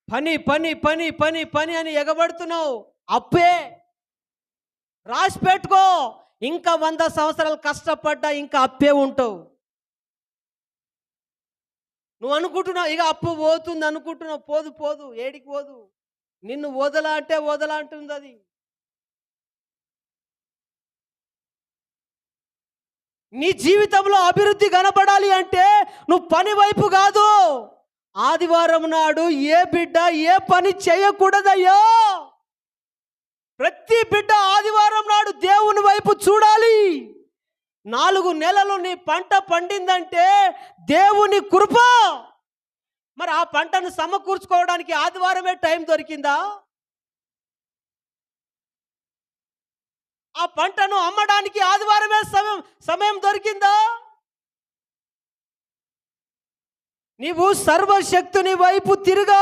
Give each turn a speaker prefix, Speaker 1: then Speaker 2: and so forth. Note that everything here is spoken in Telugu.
Speaker 1: పని పని పని పని పని అని ఎగబడుతున్నావు. అప్పే రాసి పెట్టుకో. ఇంకా 100 సంవత్సరాలు కష్టపడ్డా ఇంకా అప్పే ఉంటావు. నువ్వు అనుకుంటున్నావు ఇక అప్పు పోతుంది అనుకుంటున్నావు. పోదు పోదు, ఏడికి పోదు. నిన్ను వదలా అంటే వదలా అంటుంది అది. నీ జీవితంలో అభివృద్ధి కనపడాలి అంటే నువ్వు పని వైపు కాదు. ఆదివారం నాడు ఏ బిడ్డ ఏ పని చేయకూడదయ్యో. ప్రతి బిడ్డ ఆదివారం నాడు దేవుని వైపు చూడాలి. 4 నెలలు నీ పంట పండిందంటే దేవుని కృప. మరి ఆ పంటను సమకూర్చుకోవడానికి ఆదివారమే టైం దొరికిందా? ఆ పంటను అమ్మడానికి ఆదివారమే సమయం దొరికిందా? నీవు సర్వశక్తుని వైపు తిరుగా